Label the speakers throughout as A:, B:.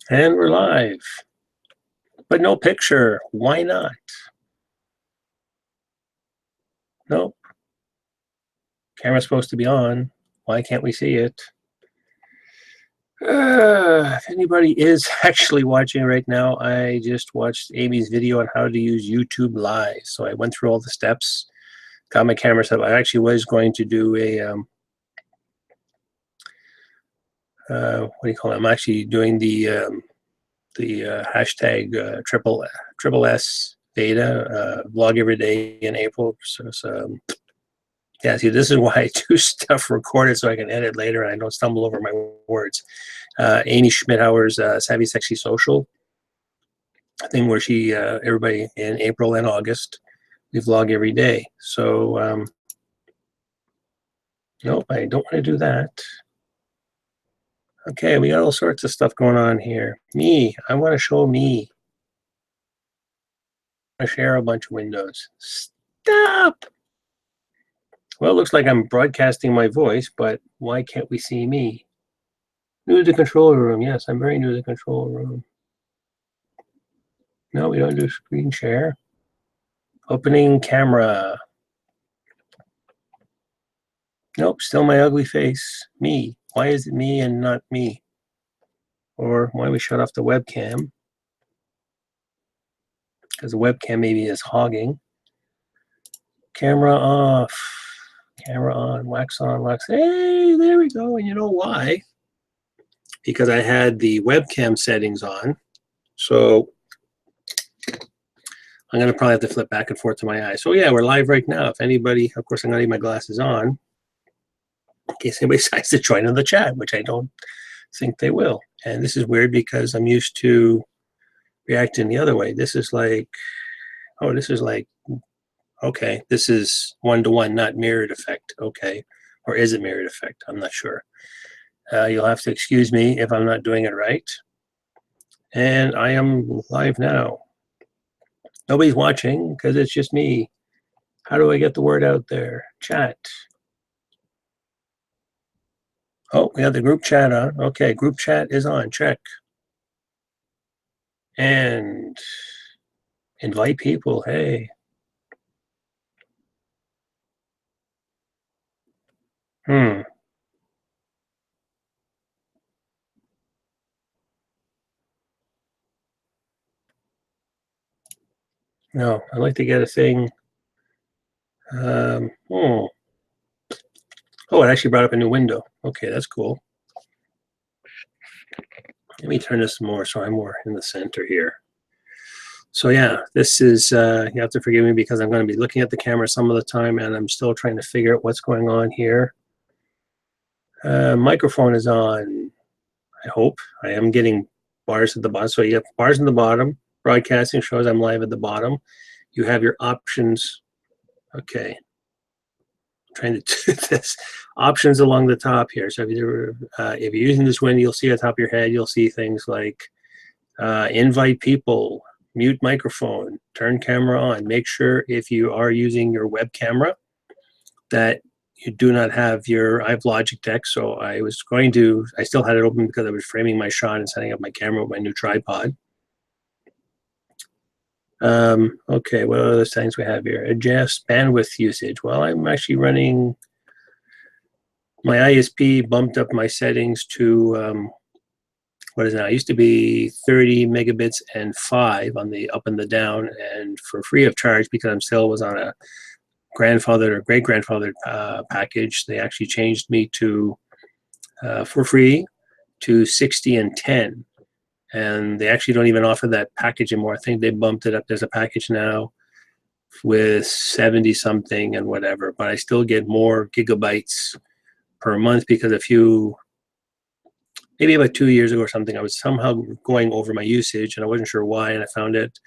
A: And we're live, but no picture. Why not? Nope. Camera's supposed to be on. Why can't we see it? If anybody is actually watching right now, I just watched Amy's video on how to use YouTube Live. So I went through all the steps, got my camera set up. I actually was going to do a, what do you call it? I'm actually doing the hashtag triple SSSVEDA vlog every day in April. So yeah, see, this is why I do stuff recorded so I can edit later and I don't stumble over my words. Amy Schmidhauer's Savvy Sexy Social thing where she, everybody in April and August, we vlog every day. So, nope, I don't want to do that. Okay, we got all sorts of stuff going on here. Me, I want to show me. I share a bunch of windows. Stop! Well, it looks like I'm broadcasting my voice, but why can't we see me? New to the control room. Yes, I'm very new to the control room. No, we don't do screen share. Opening camera. Nope, still my ugly face. Me. Why is it me and not me? Or why don't we shut off the webcam? Because the webcam maybe is hogging. Camera off. Camera on, wax on, wax. Hey, there we go. And you know why? Because I had the webcam settings on. So I'm going to probably have to flip back and forth to my eyes. So yeah, we're live right now. If anybody, of course, I'm going to leave my glasses on in case anybody decides to join in the chat, which I don't think they will. And this is weird because I'm used to reacting the other way. This is like, oh, this is like, okay, this is one-to-one, not mirrored effect. Okay, or is it mirrored effect? I'm not sure. You'll have to excuse me if I'm not doing it right. And I am live now. Nobody's watching because it's just me. How do I get the word out there? Chat. Oh, we have the group chat on. Okay, group chat is on. Check. And invite people. Hey. No, I'd like to get a thing. Oh, it actually brought up a new window. Okay, that's cool. Let me turn this more so I'm more in the center here. So yeah, this is, you have to forgive me because I'm going to be looking at the camera some of the time and I'm still trying to figure out what's going on here. Microphone is on, I hope. I am getting bars at the bottom. So you have bars in the bottom. Broadcasting shows I'm live at the bottom. You have your options. Okay. I'm trying to do this. Options along the top here. So if you're using this window, you'll see at the top of your head, you'll see things like invite people, mute microphone, turn camera on. Make sure if you are using your web camera that you do not have I have Logitech, so I still had it open because I was framing my shot and setting up my camera with my new tripod. Okay, what other settings we have here? Adjust bandwidth usage. Well, I'm actually running, my ISP bumped up my settings to, what is it now? It used to be 30 megabits and 5 on the up and the down, and for free of charge because I'm still was on a grandfathered or great-grandfathered package. They actually changed me to, for free, to 60 and 10. And they actually don't even offer that package anymore. I think they bumped it up. There's a package now with 70 something and whatever, but I still get more gigabytes per month because maybe about 2 years ago or something, I was somehow going over my usage and I wasn't sure why, and I found it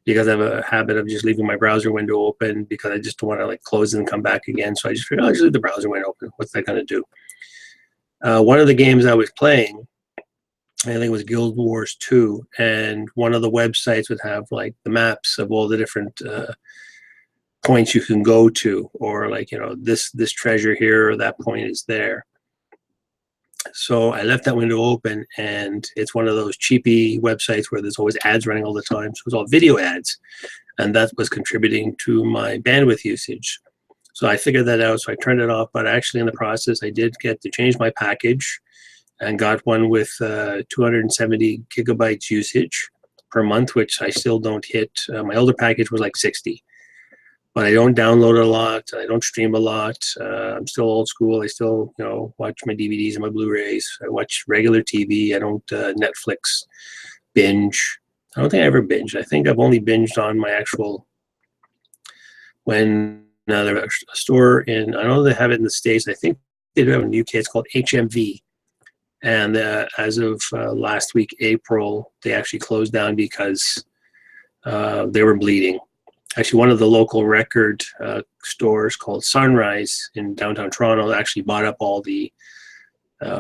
A: because I have a habit of just leaving my browser window open because I just don't want to like close it and come back again. So I just figured, I'll just leave the browser window open. What's that going to do? One of the games I was playing, I think it was Guild Wars 2, and one of the websites would have like the maps of all the different points you can go to, or like, you know, this treasure here or that point is there. So I left that window open, and it's one of those cheapy websites where there's always ads running all the time. So it was all video ads, and that was contributing to my bandwidth usage. So I figured that out, so I turned it off, but actually in the process, I did get to change my package and got one with 270 gigabytes usage per month, which I still don't hit. My older package was like 60. But I don't download a lot. I don't stream a lot. I'm still old school. I still, watch my DVDs and my Blu-rays. I watch regular TV. I don't Netflix binge. I don't think I ever binged. I think I've only binged on my actual when there's a store in. I know they have it in the States. I think they do have it in the UK. It's called HMV. And as of last week, April, they actually closed down because they were bleeding. Actually, one of the local record stores called Sunrise in downtown Toronto actually bought up all the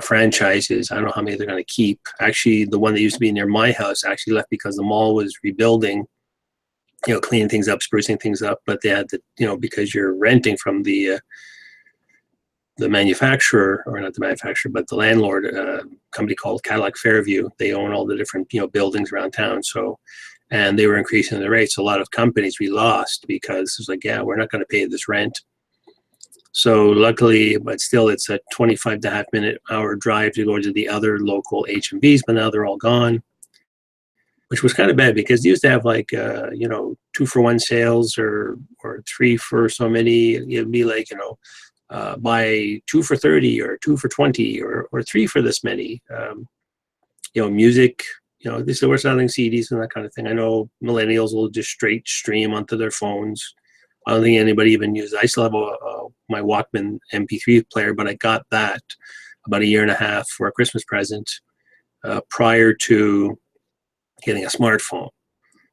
A: franchises. I don't know how many they're going to keep. Actually, the one that used to be near my house actually left because the mall was rebuilding, cleaning things up, sprucing things up. But they had to, because you're renting from the manufacturer, or not the manufacturer, but the landlord, company called Cadillac Fairview. They own all the different, buildings around town. So, and they were increasing the rates. A lot of companies we lost because it's like, yeah, we're not going to pay this rent. So luckily, but still, it's a 25-hour drive to go to the other local HMVs, but now they're all gone, which was kind of bad because they used to have like, 2-for-1 sales or 3 for so many. It'd be like, buy 2 for 30 or 2 for 20 or 3 for this many. Music, they were selling CDs and that kind of thing. I know millennials will just straight stream onto their phones. I don't think anybody even uses. I still have my Walkman MP3 player, but I got that about a year and a half for a Christmas present prior to getting a smartphone.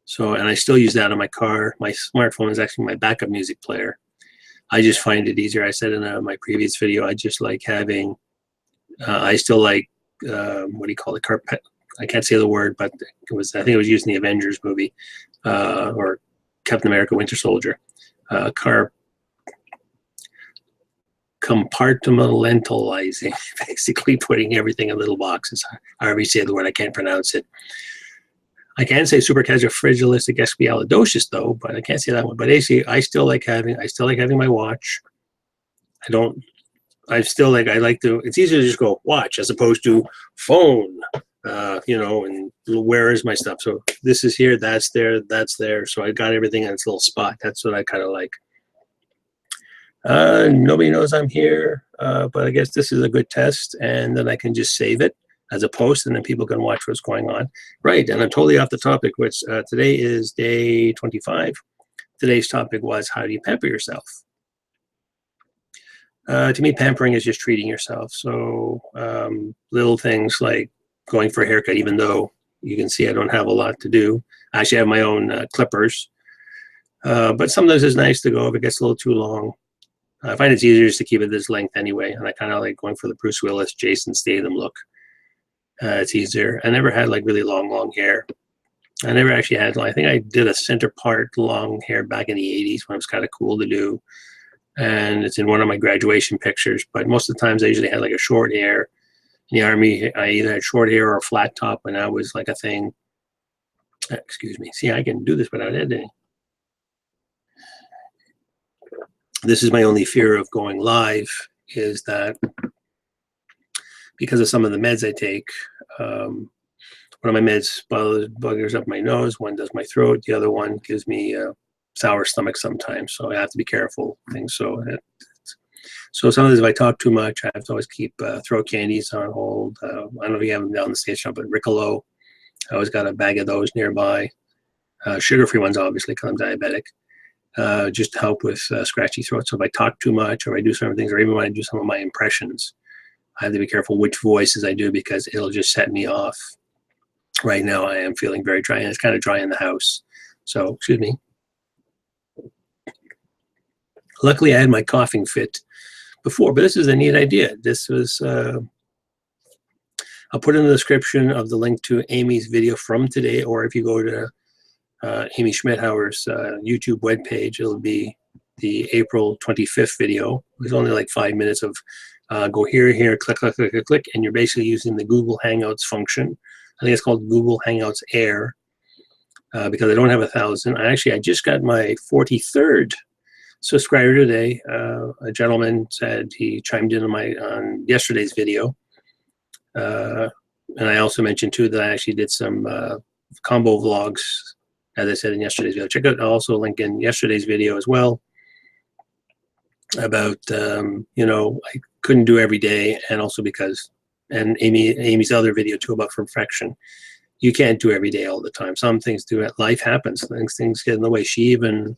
A: So, and I still use that in my car. My smartphone is actually my backup music player. I just find it easier. I said in my previous video, I just like having, I still like, what do you call it? Carpet. I can't say the word, but I think it was used in the Avengers movie, or Captain America Winter Soldier. Compartmentalizing, basically putting everything in little boxes. However you say the word, I can't pronounce it. I can say supercalifragilisticexpialidocious though, but I can't say that one. But actually, I still like having my watch. It's easier to just go watch as opposed to phone, and where is my stuff? So this is here, that's there. So I got everything in its little spot. That's what I kind of like. Nobody knows I'm here, but I guess this is a good test, and then I can just save it as a post, and then people can watch what's going on. Right, and I'm totally off the topic, which today is day 25. Today's topic was, how do you pamper yourself? To me, pampering is just treating yourself. So little things like going for a haircut, even though you can see I don't have a lot to do. I actually have my own clippers. But sometimes it's nice to go if it gets a little too long. I find it's easier just to keep it this length anyway, and I kind of like going for the Bruce Willis, Jason Statham look. It's easier. I never had like really long hair. I never actually had, I think I did a center part long hair back in the 80s when it was kind of cool to do. And it's in one of my graduation pictures, but most of the times I usually had like a short hair. In the Army, I either had short hair or a flat top when that was like a thing. Excuse me. See, I can do this without editing. This is my only fear of going live, is that because of some of the meds I take, one of my meds buggers up my nose, one does my throat, the other one gives me sour stomach sometimes, so I have to be careful. So sometimes if I talk too much, I have to always keep throat candies on hold. I don't know if you have them down the station, but Riccolo, I always got a bag of those nearby. Sugar-free ones, obviously, because I'm diabetic. Just to help with scratchy throat. So if I talk too much, or I do certain things, or even when I do some of my impressions, I have to be careful which voices I do because it'll just set me off. Right now I am feeling very dry, and it's kind of dry in the house. So, excuse me. Luckily I had my coughing fit before, but this is a neat idea. This was, I'll put in the description of the link to Amy's video from today, or if you go to Amy Schmidhauer's YouTube webpage, it'll be the April 25th video. It was only like 5 minutes of Go here, click, click, click, click, click, and you're basically using the Google Hangouts function. I think it's called Google Hangouts Air because I don't have 1,000. I just got my 43rd subscriber today. A gentleman said he chimed in on yesterday's video. And I also mentioned too that I actually did some combo vlogs, as I said in yesterday's video. Check out also a link in yesterday's video as well about I couldn't do every day, and also because, and Amy's other video too about perfection. You can't do every day all the time. Some things life happens. Things get in the way. She even,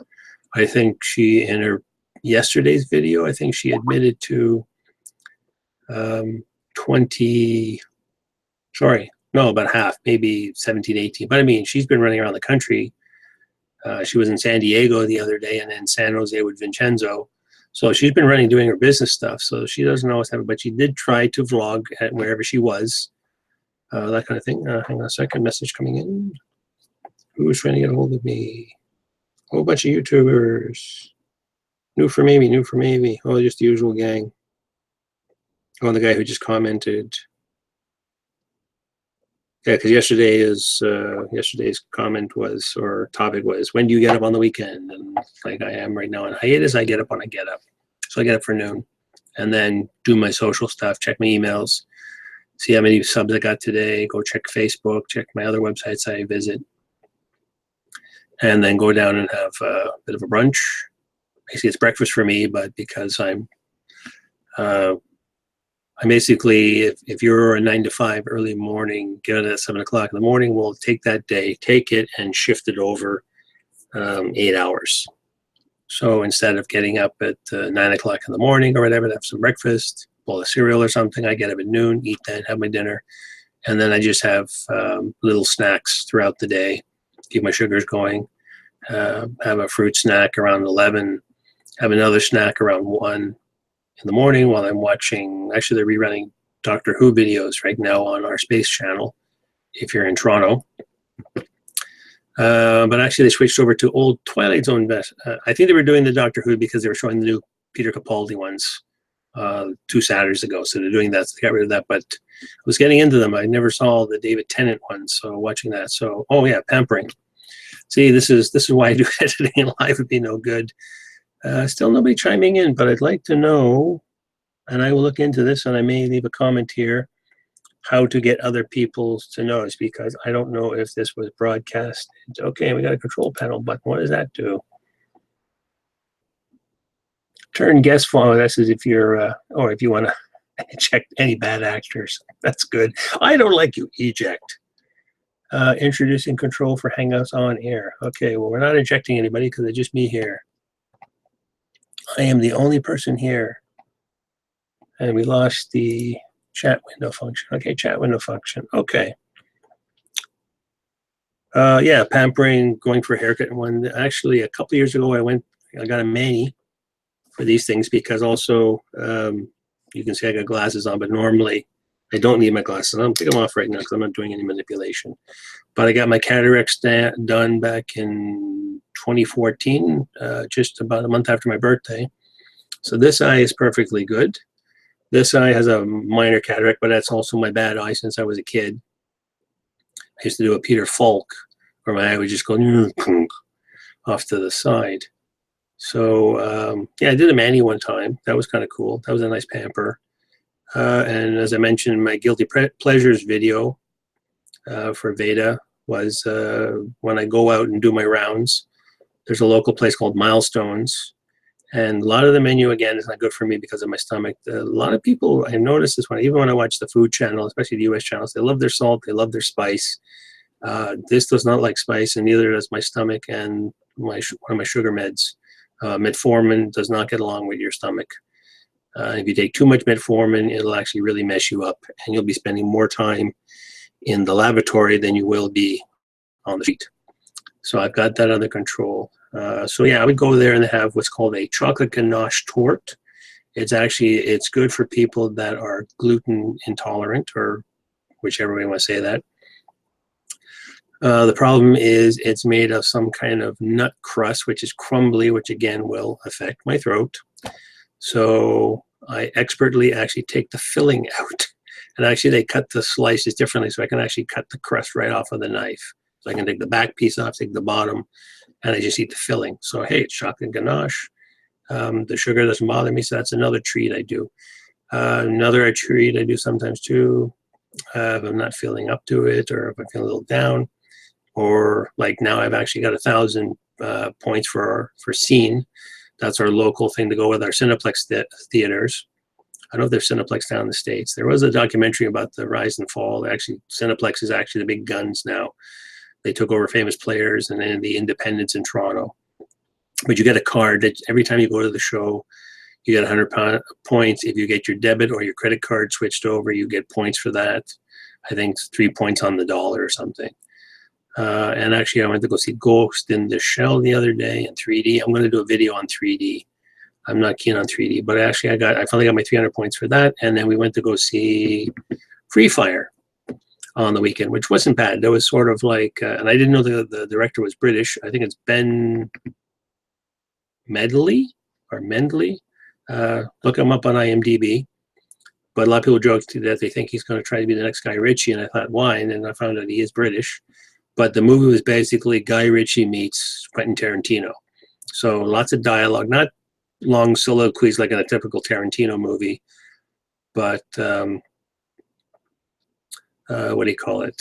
A: I think she, in her yesterday's video, I think she admitted to about half, maybe 17, 18. But I mean, she's been running around the country. She was in San Diego the other day and then San Jose with Vincenzo. So she's been doing her business stuff. So she doesn't always have it, but she did try to vlog at wherever she was, that kind of thing. Hang on a second, message coming in. Who's trying to get a hold of me? A whole bunch of YouTubers. New for maybe. Oh, just the usual gang. Oh, the guy who just commented. Yeah, because yesterday's comment was, or topic was, when do you get up on the weekend? And like I am right now on hiatus, I get up when I get up. So I get up for noon and then do my social stuff, check my emails, see how many subs I got today, go check Facebook, check my other websites I visit, and then go down and have a bit of a brunch. Basically, it's breakfast for me, but because I'm basically, if you're a 9 to 5 early morning, get it at 7 o'clock in the morning, we'll take that day, take it and shift it over 8 hours. So instead of getting up at 9 o'clock in the morning or whatever to have some breakfast, bowl of cereal or something, I get up at noon, eat that, have my dinner, and then I just have little snacks throughout the day, keep my sugars going, have a fruit snack around 11, have another snack around 1 in the morning while I'm watching, actually they're rerunning Doctor Who videos right now on our Space channel, if you're in Toronto. But actually they switched over to old Twilight Zone. I think they were doing the Doctor Who because they were showing the new Peter Capaldi ones 2 Saturdays ago. So they're doing that, so they got rid of that, but I was getting into them. I never saw the David Tennant ones, so watching that. So, oh yeah, pampering. See, this is why I do editing live would be no good. Still nobody chiming in, but I'd like to know, and I will look into this, and I may leave a comment here, how to get other people to notice, because I don't know if this was broadcast. Okay, we got a control panel button. What does that do? Turn guest follow. This is if you're, or if you want to eject any bad actors. That's good. I don't like you. Eject. Introducing control for Hangouts on air. Okay, well, we're not ejecting anybody because it's just me here. I am the only person here. And we lost the chat window function. Okay, chat window function. Okay. Yeah, pampering, going for a haircut. Actually, a couple of years ago, I got a mani for these things because also, you can see I got glasses on, but normally I don't need my glasses on. I'll take them off right now because I'm not doing any manipulation. But I got my cataracts done back in 2014, just about a month after my birthday. So this eye is perfectly good. This eye has a minor cataract, but that's also my bad eye since I was a kid. I used to do a Peter Falk, where my eye would just go off to the side. So yeah, I did a mani one time. That was kind of cool. That was a nice pamper. And as I mentioned in my Guilty Pleasures video for Veda, was when I go out and do my rounds, there's a local place called Milestones. And a lot of the menu, again, is not good for me because of my stomach. A lot of people, I noticed this one, even when I watch the food channel, especially the US channels, they love their salt, they love their spice. This does not like spice, and neither does my stomach and one of my sugar meds. Metformin does not get along with your stomach. If you take too much metformin, it'll actually really mess you up, and you'll be spending more time in the lavatory than you will be on the street. So I've got that under control. So yeah, I would go there and have what's called a chocolate ganache torte. It's good for people that are gluten intolerant, or whichever way you want to say that. The problem is it's made of some kind of nut crust, which is crumbly, which again will affect my throat. So I expertly actually take the filling out. And actually they cut the slices differently, so I can actually cut the crust right off of the knife. So I can take the back piece off, take the bottom, and I just eat the filling. So hey, it's chocolate ganache. The sugar doesn't bother me, so that's another treat I do. Another treat I do sometimes too, if I'm not feeling up to it, or if I feel a little down, or like now I've actually got 1,000 points for Scene. That's our local thing to go with our Cineplex theaters. I don't know if there's Cineplex down in the States. There was a documentary about the rise and fall. Actually, Cineplex is actually the big guns now. They took over Famous Players and then the Independents in Toronto. But you get a card that every time you go to the show, you get 100 points. If you get your debit or your credit card switched over, you get points for that. I think 3 points on the dollar or something. And actually, I went to go see Ghost in the Shell the other day in 3D. I'm going to do a video on 3D. I'm not keen on 3D, but actually I finally got my 300 points for that. And then we went to go see Free Fire on the weekend, which wasn't bad. That was sort of like, and I didn't know the director was British. I think it's Ben Medley or Mendley. Look him up on IMDb. But a lot of people joke that they think he's going to try to be the next Guy Ritchie, and I thought, why? And then I found out he is British. But the movie was basically Guy Ritchie meets Quentin Tarantino. So lots of dialogue, not long soliloquies like in a typical Tarantino movie, but what do you call it?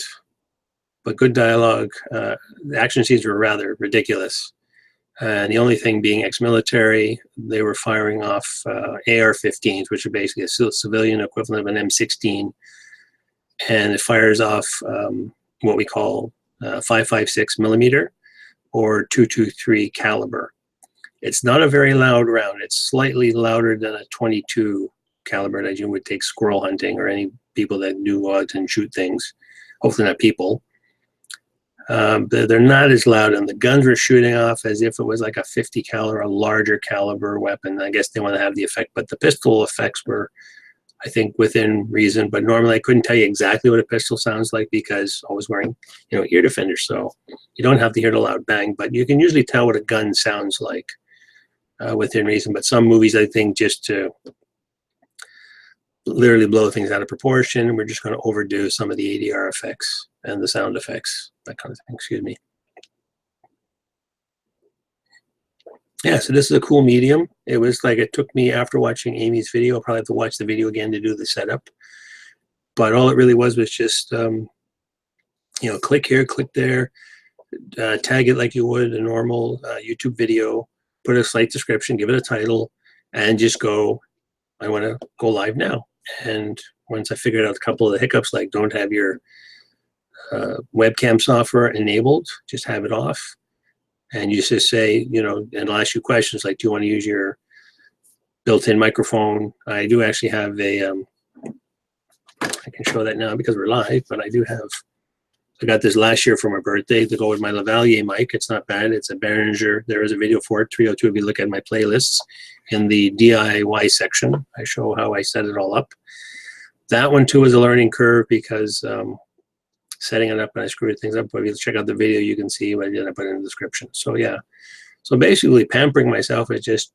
A: But good dialogue. The action scenes were rather ridiculous. And the only thing being ex-military, they were firing off AR-15s, which are basically a civilian equivalent of an M16. And it fires off what we call 5.56 millimeter or 223 caliber. It's not a very loud round. It's slightly louder than a 22 caliber that you would take squirrel hunting or any people that do out and shoot things. Hopefully not people. They're not as loud, and the guns were shooting off as if it was like a 50 caliber, a larger caliber weapon. I guess they want to have the effect, but the pistol effects were, I think, within reason. But normally I couldn't tell you exactly what a pistol sounds like because I was wearing, ear defenders, so you don't have to hear the loud bang, but you can usually tell what a gun sounds like. Within reason, but some movies, I think, just to literally blow things out of proportion, we're just going to overdo some of the ADR effects and the sound effects, that kind of thing. Excuse me. Yeah, so this is a cool medium. It was like, it took me, after watching Amy's video, I'll probably have to watch the video again to do the setup. But all it really was just, click here, click there, tag it like you would a normal YouTube video, put a slight description, give it a title, and just go, I want to go live now. And once I figured out a couple of the hiccups, like don't have your webcam software enabled, just have it off. And you just say, and I'll ask you questions like, do you want to use your built-in microphone? I do actually have a, I can show that now because we're live, but I got this last year for my birthday to go with my Lavalier mic. It's not bad. It's a Behringer. There is a video for it, 302, if you look at my playlists. In the DIY section, I show how I set it all up. That one, too, is a learning curve because setting it up and I screwed things up. But if you check out the video, you can see what I did. I put it in the description. So, yeah. So, basically, pampering myself is just,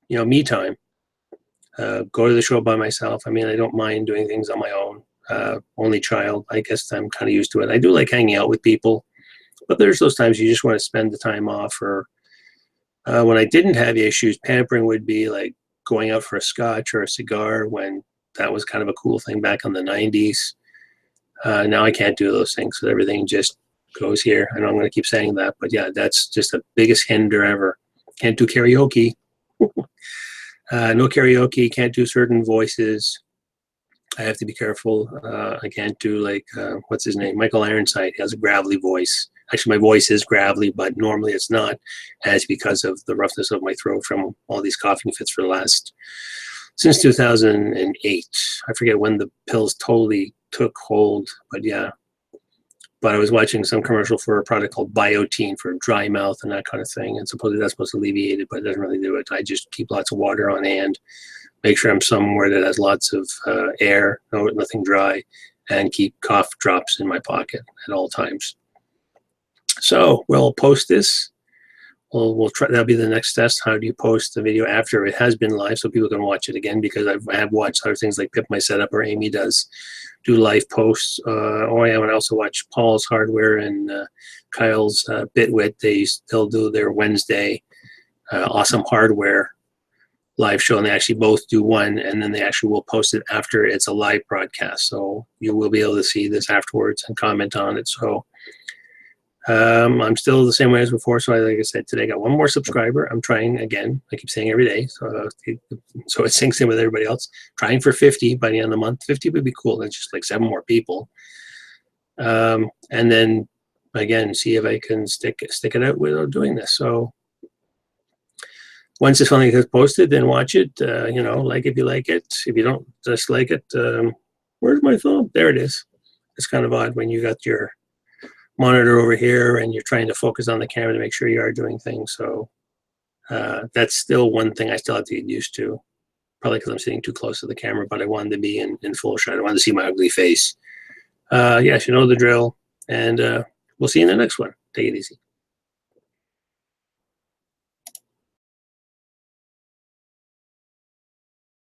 A: me time. Go to the show by myself. I mean, I don't mind doing things on my own. Only child, I guess I'm kind of used to it. I do like hanging out with people, but there's those times you just want to spend the time off. Or when I didn't have issues, pampering would be like going out for a scotch or a cigar, when that was kind of a cool thing back in the 90s. Now I can't do those things, so everything just goes here. I know I'm going to keep saying that, but yeah, that's just the biggest hinder ever. Can't do karaoke. No karaoke, can't do certain voices. I have to be careful. I can't do like, what's his name? Michael Ironside. He has a gravelly voice. Actually, my voice is gravelly, but normally it's not. And it's because of the roughness of my throat from all these coughing fits for the last, since 2008. I forget when the pills totally took hold, but yeah. But I was watching some commercial for a product called Biotine for dry mouth and that kind of thing. And supposedly that's supposed to alleviate it, but it doesn't really do it. I just keep lots of water on hand. Make sure I'm somewhere that has lots of air, nothing dry, and keep cough drops in my pocket at all times. So we'll post this we'll try. That'll be the next test. How do you post the video after it has been live so people can watch it again? Because I have watched other things like Pip My Setup or Amy does do live posts. Oh yeah, and I also watch Paul's Hardware and Kyle's Bitwit. They'll do their Wednesday Awesome Hardware live show, and they actually both do one, and then they actually will post it after it's a live broadcast. So you will be able to see this afterwards and comment on it. So I'm still the same way as before. So like I said, today I got one more subscriber. I'm trying again. I keep saying every day. So it sinks in with everybody else. Trying for 50 by the end of the month. 50 would be cool. That's just like 7 more people. And then again, see if I can stick it out without doing this. So once it's finally gets posted, then watch it. Like if you like it. If you don't just like it, where's my thumb? There it is. It's kind of odd when you got your monitor over here and you're trying to focus on the camera to make sure you are doing things. So that's still one thing I still have to get used to. Probably because I'm sitting too close to the camera, but I wanted to be in full shot. I wanted to see my ugly face. Yes, you know the drill. And we'll see you in the next one. Take it easy.